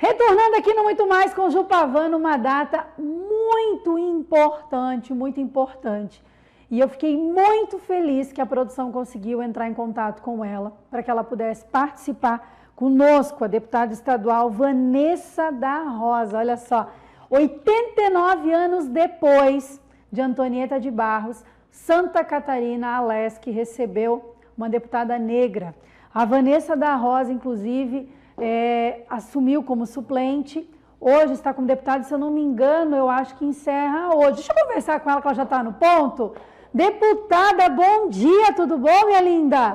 Retornando aqui no Muito Mais com Ju Pavano, uma data muito importante, muito importante. E eu fiquei muito feliz que a produção conseguiu entrar em contato com ela, para que ela pudesse participar conosco, a deputada estadual Vanessa da Rosa. Olha só, 89 anos depois de Antonieta de Barros, Santa Catarina, Alesc, recebeu uma deputada negra. A Vanessa da Rosa, inclusive, assumiu como suplente, hoje está como deputada, se eu não me engano, eu acho que encerra hoje. Deixa eu conversar com ela, que ela já está no ponto. Deputada, bom dia, tudo bom, minha linda?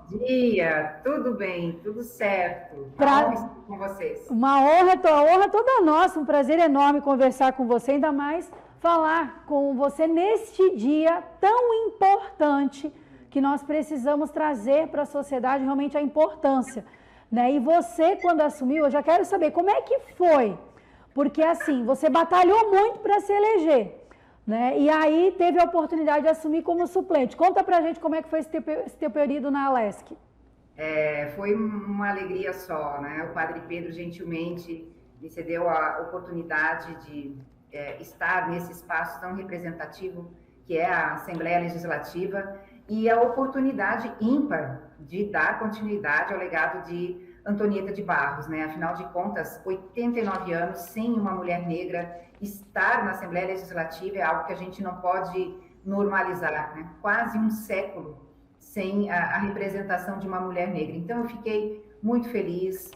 Bom dia, tudo bem, tudo certo. Pra... Honra estar com vocês. Uma honra toda nossa, um prazer enorme conversar com você, ainda mais falar com você neste dia tão importante que nós precisamos trazer para a sociedade realmente a importância. Né? E você, quando assumiu, eu já quero saber como é que foi, porque assim, você batalhou muito para se eleger, né? E aí teve a oportunidade de assumir como suplente. Conta pra gente como é que foi esse teu período na Alesc. Foi uma alegria só, né? O Padre Pedro gentilmente me cedeu a oportunidade de estar nesse espaço tão representativo que é a Assembleia Legislativa e a oportunidade ímpar de dar continuidade ao legado de Antonieta de Barros, né? Afinal de contas, 89 anos sem uma mulher negra estar na Assembleia Legislativa é algo que a gente não pode normalizar, né? Quase um século sem a representação de uma mulher negra. Então, eu fiquei muito feliz,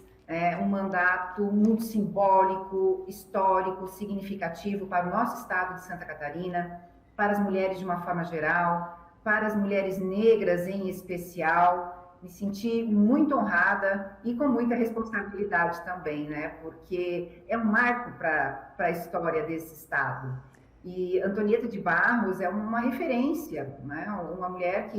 um mandato muito simbólico, histórico, significativo para o nosso estado de Santa Catarina, para as mulheres de uma forma geral, para as mulheres negras em especial. Me senti muito honrada e com muita responsabilidade também, né? Porque é um marco para a história desse estado. E Antonieta de Barros é uma referência, né? Uma mulher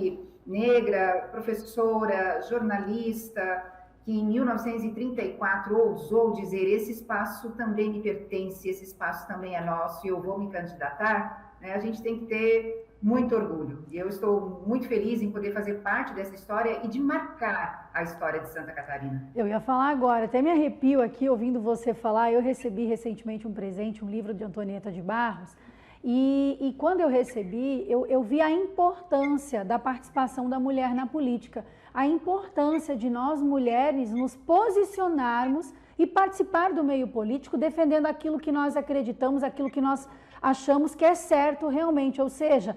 negra, professora, jornalista, que em 1934 ousou dizer: esse espaço também me pertence, esse espaço também é nosso e eu vou me candidatar. Né? A gente tem que ter muito orgulho. E eu estou muito feliz em poder fazer parte dessa história e de marcar a história de Santa Catarina. Eu ia falar agora, até me arrepio aqui ouvindo você falar. Eu recebi recentemente um presente, um livro de Antonieta de Barros, e quando eu recebi, eu vi a importância da participação da mulher na política, a importância de nós mulheres nos posicionarmos e participar do meio político, defendendo aquilo que nós acreditamos, aquilo que nós achamos que é certo realmente, ou seja,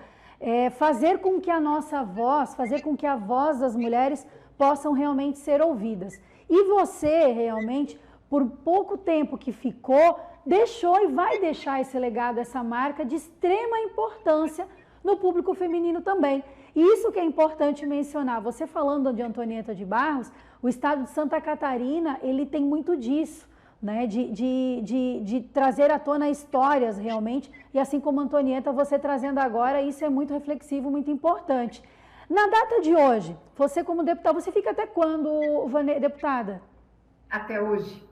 fazer com que a nossa voz, fazer com que a voz das mulheres possam realmente ser ouvidas. E você realmente, por pouco tempo que ficou, deixou e vai deixar esse legado, essa marca de extrema importância no público feminino também. E isso que é importante mencionar, você falando de Antonieta de Barros, o estado de Santa Catarina, ele tem muito disso, né? De trazer à tona histórias realmente, e assim como Antonieta, você trazendo agora, isso é muito reflexivo, muito importante. Na data de hoje, você como deputada, você fica até quando, deputada? Até hoje.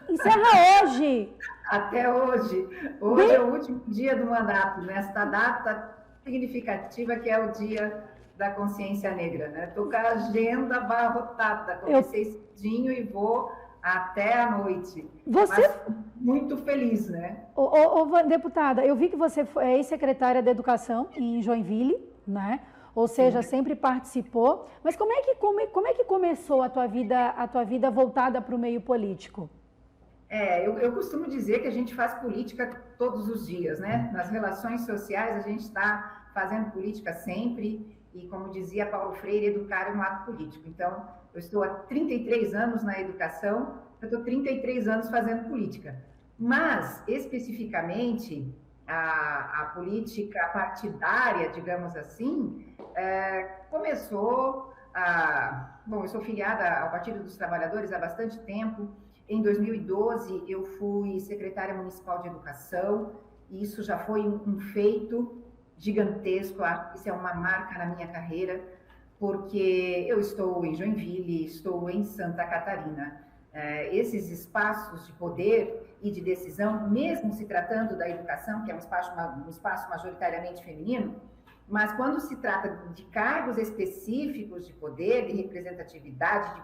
Encerra hoje! Até hoje. Hoje é o último dia do mandato, nesta data significativa que é o Dia da Consciência Negra, né? Estou com a agenda abarrotada, comecei cedinho e vou até a noite. Você... Mas muito feliz, né? Deputada, eu vi que você é ex-secretária da Educação em Joinville, né? Ou seja, sempre participou. Mas como é que começou a tua vida voltada para o meio político? Eu costumo dizer que a gente faz política todos os dias, né? Nas relações sociais a gente está fazendo política sempre e, como dizia Paulo Freire, educar é um ato político. Então, eu estou há 33 anos na educação, eu estou 33 anos fazendo política. Mas, especificamente, a política partidária, digamos assim, começou Bom, eu sou filiada ao Partido dos Trabalhadores há bastante tempo. Em 2012, eu fui secretária municipal de educação, e isso já foi um feito gigantesco, isso é uma marca na minha carreira, porque eu estou em Joinville, estou em Santa Catarina. Esses espaços de poder e de decisão, mesmo se tratando da educação, que é um espaço majoritariamente feminino, mas quando se trata de cargos específicos de poder, de representatividade,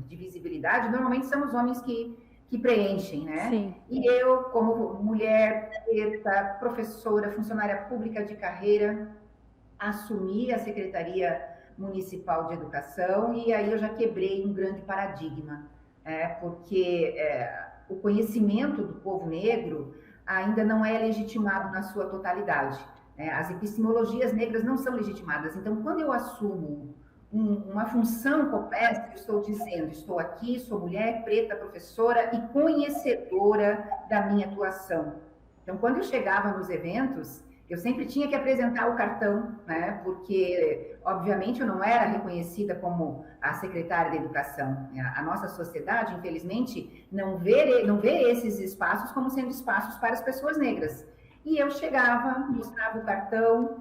de visibilidade, normalmente são os homens que que preenchem, né? Sim. E eu, como mulher preta, professora, funcionária pública de carreira, assumi a Secretaria Municipal de Educação e aí eu já quebrei um grande paradigma, porque o conhecimento do povo negro ainda não é legitimado na sua totalidade. As epistemologias negras não são legitimadas. Então, quando eu assumo uma função copestre, estou dizendo, estou aqui, sou mulher, preta, professora e conhecedora da minha atuação. Então, quando eu chegava nos eventos, eu sempre tinha que apresentar o cartão, né? Porque, obviamente, eu não era reconhecida como a secretária de educação. A nossa sociedade, infelizmente, não vê esses espaços como sendo espaços para as pessoas negras. E eu chegava, mostrava o cartão,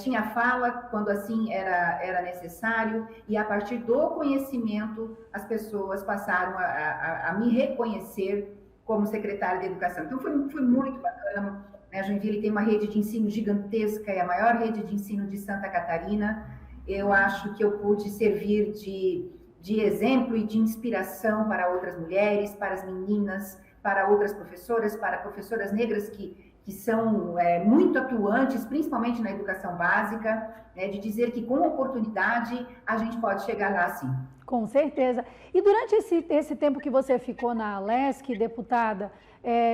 tinha fala quando assim era necessário, e a partir do conhecimento, as pessoas passaram a me reconhecer como secretária de educação. Então, foi muito bacana. Joinville tem uma rede de ensino gigantesca, é a maior rede de ensino de Santa Catarina. Eu acho que eu pude servir de exemplo e de inspiração para outras mulheres, para as meninas, para outras professoras, para professoras negras que são muito atuantes, principalmente na educação básica, de dizer que com oportunidade a gente pode chegar lá sim. Com certeza. E durante esse tempo que você ficou na Alesc, deputada,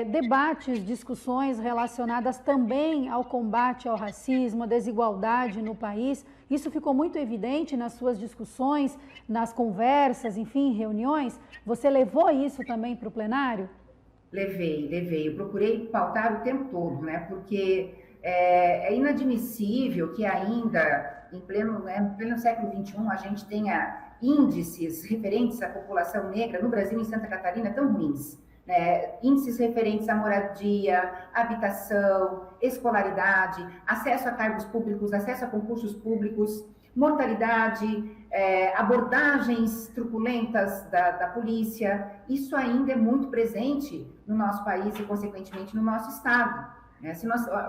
debates, discussões relacionadas também ao combate ao racismo, à desigualdade no país, isso ficou muito evidente nas suas discussões, nas conversas, enfim, reuniões? Você levou isso também para o plenário? Levei. Eu procurei pautar o tempo todo, né? Porque é inadmissível que ainda, em pleno século XXI, a gente tenha índices referentes à população negra no Brasil e em Santa Catarina tão ruins. Índices referentes à moradia, habitação, escolaridade, acesso a cargos públicos, acesso a concursos públicos, mortalidade, abordagens truculentas da polícia. Isso ainda é muito presente no nosso país e, consequentemente, no nosso estado.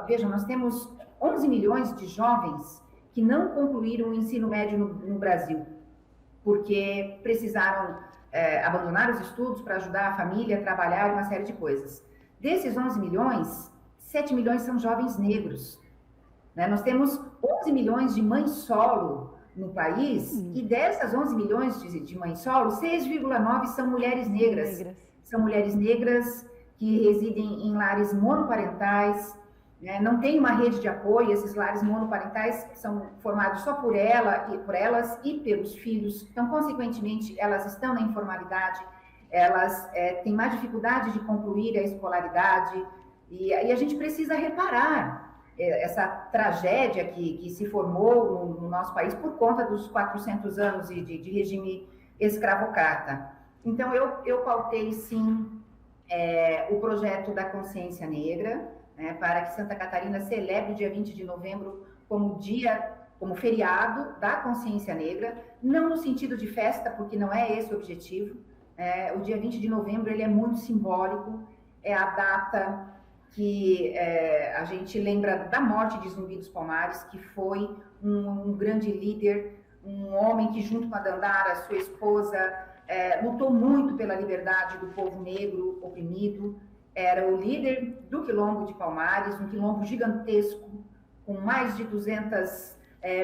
Vejam, nós temos 11 milhões de jovens que não concluíram o ensino médio no Brasil, porque precisaram abandonar os estudos para ajudar a família a trabalhar e uma série de coisas. Desses 11 milhões, 7 milhões são jovens negros. Nós temos 11 milhões de mães solo no país, e dessas 11 milhões de mães solo, 6,9 são mulheres negras. São mulheres negras que residem em lares monoparentais, não tem uma rede de apoio. Esses lares monoparentais são formados só por elas e pelos filhos. Então, consequentemente, elas estão na informalidade, elas têm mais dificuldade de concluir a escolaridade, e a gente precisa reparar essa tragédia que se formou no nosso país por conta dos 400 anos de regime escravocrata. Então, eu pautei, sim, o projeto da consciência negra, para que Santa Catarina celebre o dia 20 de novembro como feriado da consciência negra, não no sentido de festa, porque não é esse o objetivo. O dia 20 de novembro ele é muito simbólico, é a data que a gente lembra da morte de Zumbi dos Palmares, que foi um grande líder, um homem que, junto com a Dandara, sua esposa, lutou muito pela liberdade do povo negro oprimido. Era o líder do Quilombo de Palmares, um quilombo gigantesco, com mais de 200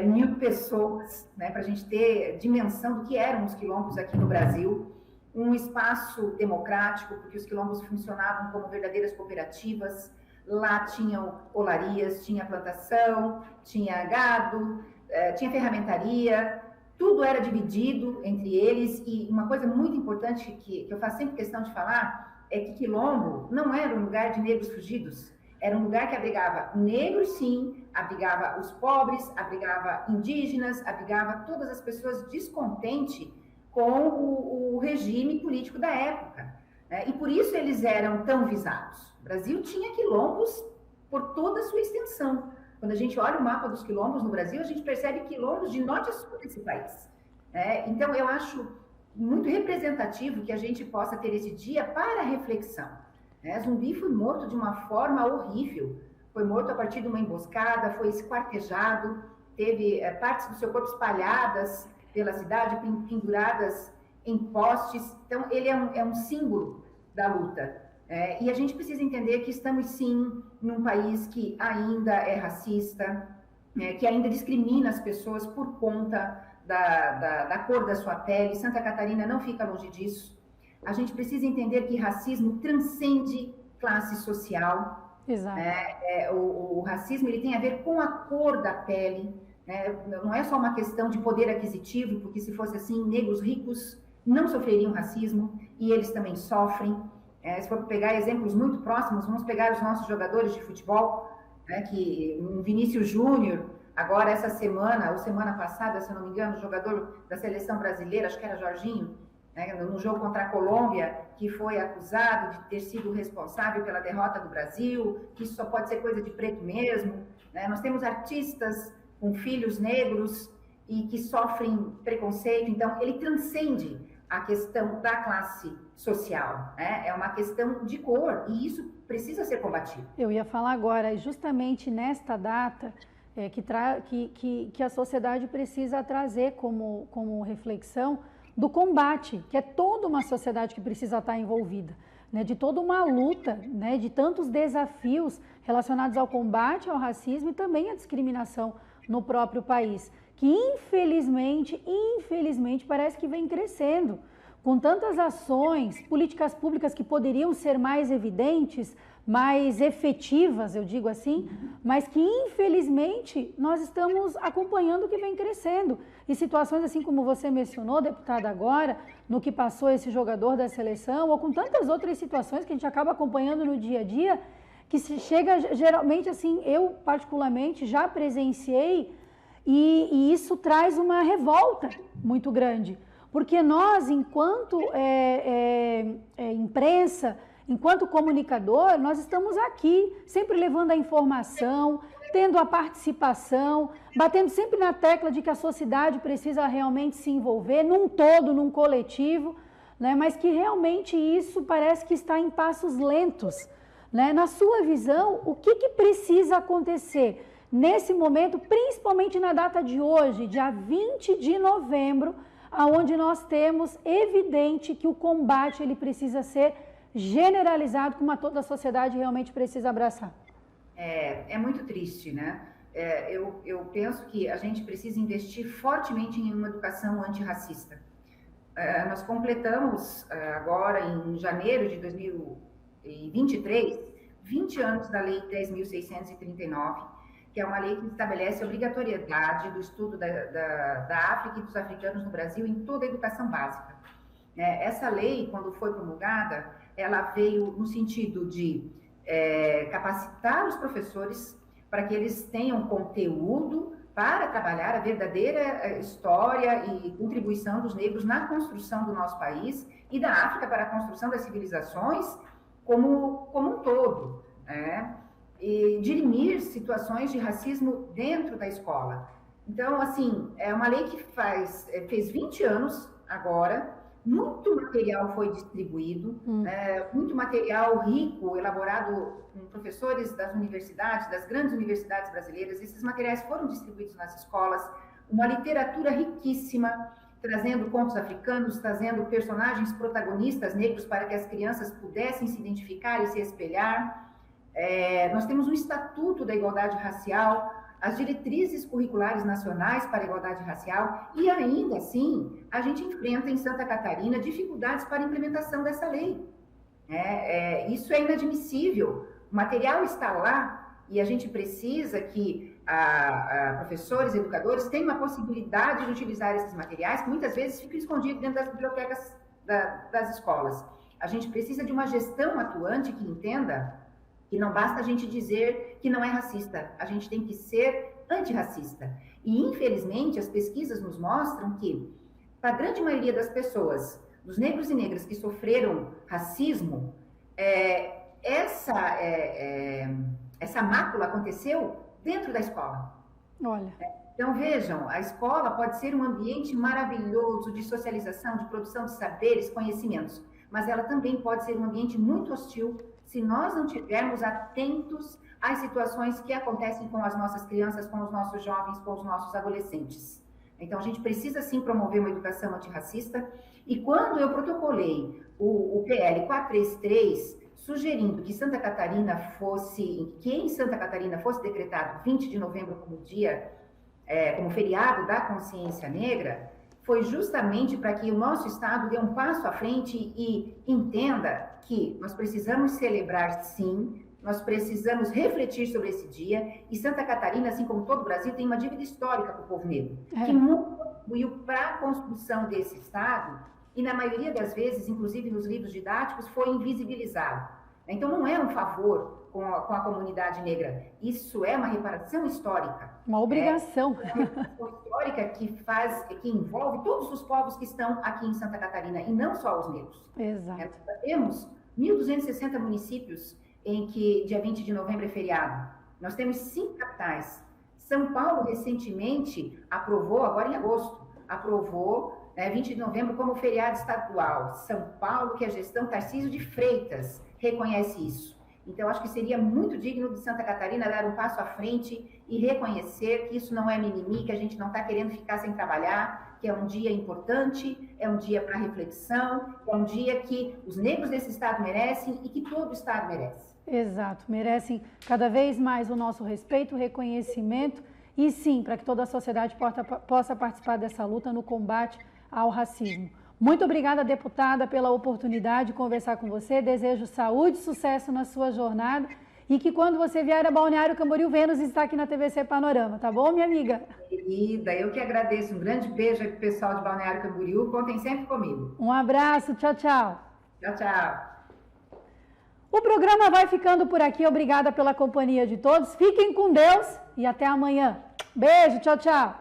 mil pessoas, para a gente ter dimensão do que eram os quilombos aqui no Brasil. Um espaço democrático, porque os quilombos funcionavam como verdadeiras cooperativas. Lá tinham olarias, tinha plantação, tinha gado, tinha ferramentaria, tudo era dividido entre eles. E uma coisa muito importante que eu faço sempre questão de falar é que quilombo não era um lugar de negros fugidos, era um lugar que abrigava negros, sim, abrigava os pobres, abrigava indígenas, abrigava todas as pessoas descontentes com o regime político da época. E por isso eles eram tão visados. O Brasil tinha quilombos por toda a sua extensão. Quando a gente olha o mapa dos quilombos no Brasil, a gente percebe quilombos de norte a sul desse país. Então, eu acho muito representativo que a gente possa ter esse dia para reflexão. Zumbi foi morto de uma forma horrível. Foi morto a partir de uma emboscada, foi esquartejado, teve partes do seu corpo espalhadas pela cidade, penduradas em postes. Então, ele é um símbolo da luta. E a gente precisa entender que estamos, sim, num país que ainda é racista, que ainda discrimina as pessoas por conta da cor da sua pele. Santa Catarina não fica longe disso. A gente precisa entender que racismo transcende classe social. Exato. O racismo ele tem a ver com a cor da pele, né? Não é só uma questão de poder aquisitivo, porque se fosse assim, negros ricos não sofreriam racismo, e eles também sofrem. Se for pegar exemplos muito próximos, vamos pegar os nossos jogadores de futebol, né, que o Vinícius Júnior, agora essa semana, ou semana passada, se eu não me engano, o jogador da seleção brasileira, acho que era Jorginho, né, no jogo contra a Colômbia, que foi acusado de ter sido responsável pela derrota do Brasil, que isso só pode ser coisa de preto mesmo, né? Nós temos artistas com filhos negros e que sofrem preconceito, então ele transcende a questão da classe social, né? É uma questão de cor e isso precisa ser combatido. Eu ia falar agora, justamente nesta data que a sociedade precisa trazer como reflexão do combate, que é toda uma sociedade que precisa estar envolvida, né? De toda uma luta, né? De tantos desafios relacionados ao combate ao racismo e também à discriminação no próprio país, que infelizmente parece que vem crescendo, com tantas ações, políticas públicas que poderiam ser mais evidentes, mais efetivas, eu digo assim, mas que infelizmente nós estamos acompanhando o que vem crescendo. E situações assim como você mencionou, deputada, agora, no que passou esse jogador da seleção, ou com tantas outras situações que a gente acaba acompanhando no dia a dia, que se chega geralmente assim, eu particularmente já presenciei, e isso traz uma revolta muito grande, porque nós, enquanto imprensa, enquanto comunicador, nós estamos aqui, sempre levando a informação, tendo a participação, batendo sempre na tecla de que a sociedade precisa realmente se envolver num todo, num coletivo, né? Mas que realmente isso parece que está em passos lentos, né? Na sua visão, o que precisa acontecer nesse momento, principalmente na data de hoje, dia 20 de novembro, onde nós temos evidente que o combate ele precisa ser generalizado, como toda a sociedade realmente precisa abraçar? É muito triste, né? Eu penso que a gente precisa investir fortemente em uma educação antirracista. Nós completamos agora, em janeiro de 2023, 20 anos da Lei 10.639, que é uma lei que estabelece a obrigatoriedade do estudo da África e dos africanos no Brasil em toda a educação básica. Essa lei, quando foi promulgada, ela veio no sentido de capacitar os professores para que eles tenham conteúdo para trabalhar a verdadeira história e contribuição dos negros na construção do nosso país e da África para a construção das civilizações como um todo, né? E dirimir situações de racismo dentro da escola. Então, assim, é uma lei que fez 20 anos agora, muito material foi distribuído, muito material rico, elaborado com professores das universidades, das grandes universidades brasileiras. Esses materiais foram distribuídos nas escolas, uma literatura riquíssima, trazendo contos africanos, trazendo personagens protagonistas negros para que as crianças pudessem se identificar e se espelhar. Nós temos um Estatuto da Igualdade Racial, as diretrizes curriculares nacionais para a igualdade racial, e ainda assim, a gente enfrenta em Santa Catarina dificuldades para a implementação dessa lei. Isso é inadmissível. O material está lá e a gente precisa que professores, educadores tenham a possibilidade de utilizar esses materiais, que muitas vezes ficam escondidos dentro das bibliotecas das escolas. A gente precisa de uma gestão atuante que entenda que não basta a gente dizer que não é racista, a gente tem que ser antirracista. E, infelizmente, as pesquisas nos mostram que, para a grande maioria das pessoas, dos negros e negras que sofreram racismo, essa mácula aconteceu dentro da escola. Olha. Então, vejam, a escola pode ser um ambiente maravilhoso de socialização, de produção de saberes, conhecimentos, mas ela também pode ser um ambiente muito hostil se nós não estivermos atentos às situações que acontecem com as nossas crianças, com os nossos jovens, com os nossos adolescentes. Então, a gente precisa, sim, promover uma educação antirracista. E quando eu protocolei o PL 433, sugerindo que em Santa Catarina fosse decretado 20 de novembro como como feriado da consciência negra, foi justamente para que o nosso Estado dê um passo à frente e entenda que nós precisamos celebrar, sim, nós precisamos refletir sobre esse dia, e Santa Catarina, assim como todo o Brasil, tem uma dívida histórica com o povo negro, que muito contribuiu para a construção desse Estado, e na maioria das vezes, inclusive nos livros didáticos, foi invisibilizado. Então, não é um favor com a comunidade negra, isso é uma reparação histórica. Uma obrigação. É uma reparação histórica que envolve todos os povos que estão aqui em Santa Catarina, e não só os negros. Exato. Nós temos 1.260 municípios em que dia 20 de novembro é feriado. Nós temos 5 capitais. São Paulo, recentemente, aprovou, agora em agosto, 20 de novembro como feriado estadual. São Paulo, que a gestão Tarcísio de Freitas reconhece isso. Então, acho que seria muito digno de Santa Catarina dar um passo à frente e reconhecer que isso não é mimimi, que a gente não está querendo ficar sem trabalhar, que é um dia importante, é um dia para reflexão, é um dia que os negros desse Estado merecem e que todo o Estado merece. Exato, merecem cada vez mais o nosso respeito, o reconhecimento e sim, para que toda a sociedade possa participar dessa luta no combate ao racismo. Muito obrigada, deputada, pela oportunidade de conversar com você. Desejo saúde e sucesso na sua jornada e que quando você vier a Balneário Camboriú, Vênus está aqui na TVC Panorama, tá bom, minha amiga? Querida, eu que agradeço. Um grande beijo aí pro pessoal de Balneário Camboriú. Contem sempre comigo. Um abraço, tchau, tchau. Tchau, tchau. O programa vai ficando por aqui. Obrigada pela companhia de todos. Fiquem com Deus e até amanhã. Beijo, tchau, tchau.